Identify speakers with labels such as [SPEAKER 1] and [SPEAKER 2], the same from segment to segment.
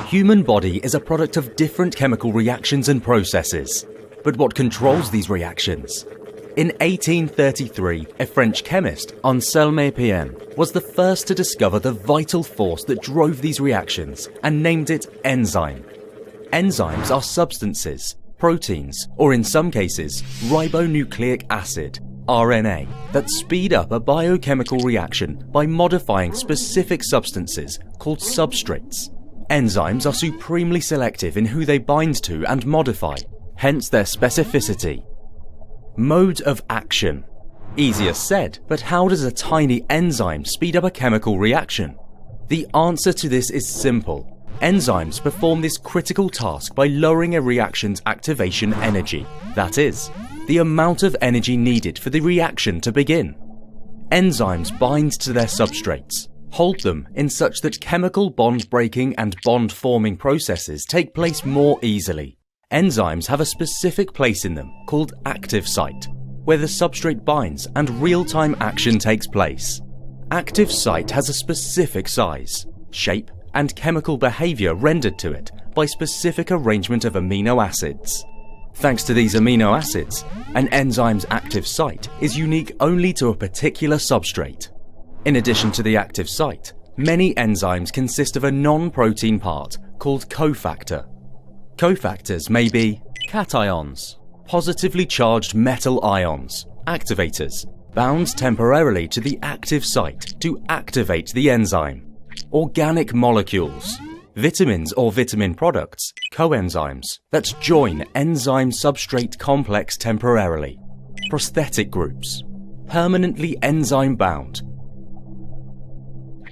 [SPEAKER 1] human body is a product of different chemical reactions and processes. But what controls these reactions? In 1833, a French chemist, Anselme was the first to discover the vital force that drove these reactions and named it enzyme. Enzymes are substances, proteins, or in some cases, ribonucleic acid, RNA, that speed up a biochemical reaction by modifying specific substances called substrates. Enzymes are supremely selective in who they bind to and modify, hence their specificity. Mode of action. Easier said, but how does a tiny enzyme speed up a chemical reaction? The answer to this is simple. Enzymes perform this critical task by lowering a reaction's activation energy, that is, the amount of energy needed for the reaction to begin. Enzymes bind to their substrates, hold them in such that chemical bond breaking and bond forming processes take place more easily. Enzymes have a specific place in them called active site, where the substrate binds and real-time action takes place. Active site has a specific size, shape, and chemical behavior rendered to it by specific arrangement of amino acids. Thanks to these amino acids, an enzyme's active site is unique only to a particular substrate. In addition to the active site, many enzymes consist of a non-protein part called cofactor. Cofactors may be cations, positively charged metal ions, activators, bound temporarily to the active site to activate the enzyme, organic molecules, vitamins or vitamin products, coenzymes, that join enzyme-substrate complex temporarily, prosthetic groups, permanently enzyme-bound.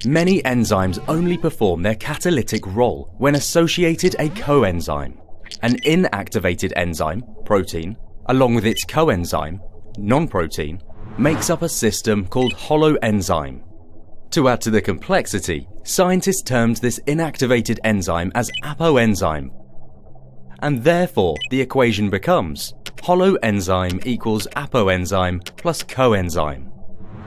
[SPEAKER 1] Many enzymes only perform their catalytic role when associated a coenzyme. An inactivated enzyme, protein, along with its coenzyme, non-protein, makes up a system called holoenzyme. To add to the complexity, scientists termed this inactivated enzyme as apoenzyme. And therefore, the equation becomes holoenzyme equals apoenzyme plus coenzyme.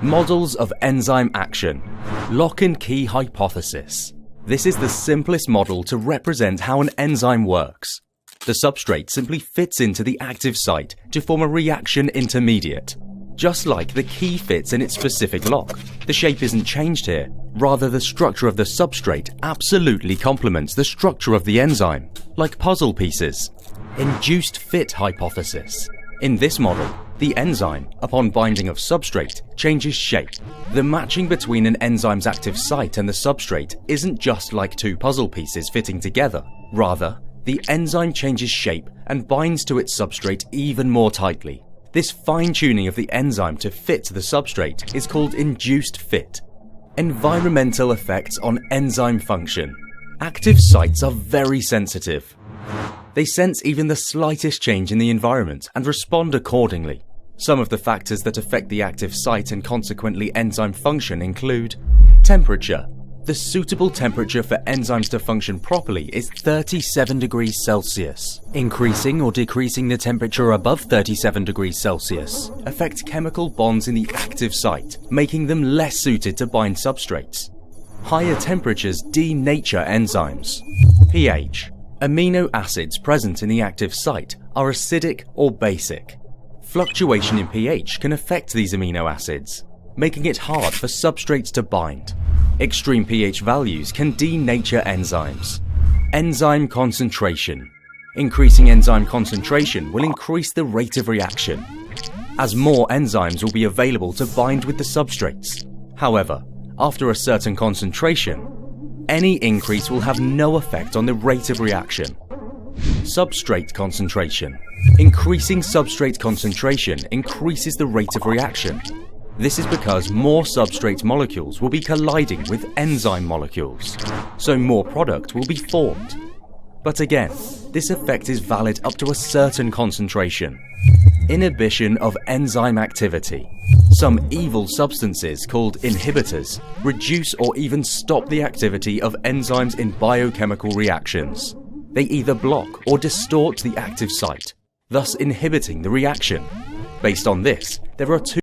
[SPEAKER 1] Models of enzyme action. Lock and key hypothesis. This is the simplest model to represent how an enzyme works. The substrate simply fits into the active site to form a reaction intermediate. Just like the key fits in its specific lock, the shape isn't changed here. Rather, the structure of the substrate absolutely complements the structure of the enzyme, like puzzle pieces. Induced fit hypothesis. In this model, the enzyme, upon binding of substrate, changes shape. The matching between an enzyme's active site and the substrate isn't just like two puzzle pieces fitting together. Rather, the enzyme changes shape and binds to its substrate even more tightly. This fine-tuning of the enzyme to fit the substrate is called induced fit. Environmental effects on enzyme function. Active sites are very sensitive. They sense even the slightest change in the environment and respond accordingly. Some of the factors that affect the active site and consequently enzyme function include temperature. The suitable temperature for enzymes to function properly is 37 degrees Celsius. Increasing or decreasing the temperature above 37 degrees Celsius affects chemical bonds in the active site, making them less suited to bind substrates. Higher temperatures denature enzymes. pH. Amino acids present in the active site are acidic or basic. Fluctuation in pH can affect these amino acids, making it hard for substrates to bind. Extreme pH values can denature enzymes. Enzyme concentration. Increasing enzyme concentration will increase the rate of reaction, as more enzymes will be available to bind with the substrates. However, after a certain concentration, any increase will have no effect on the rate of reaction. Substrate concentration. Increasing substrate concentration increases the rate of reaction. This is because more substrate molecules will be colliding with enzyme molecules, so more product will be formed. But again, this effect is valid up to a certain concentration. Inhibition of enzyme activity. Some evil substances called inhibitors reduce or even stop the activity of enzymes in biochemical reactions. They either block or distort the active site, thus inhibiting the reaction. Based on this, there are two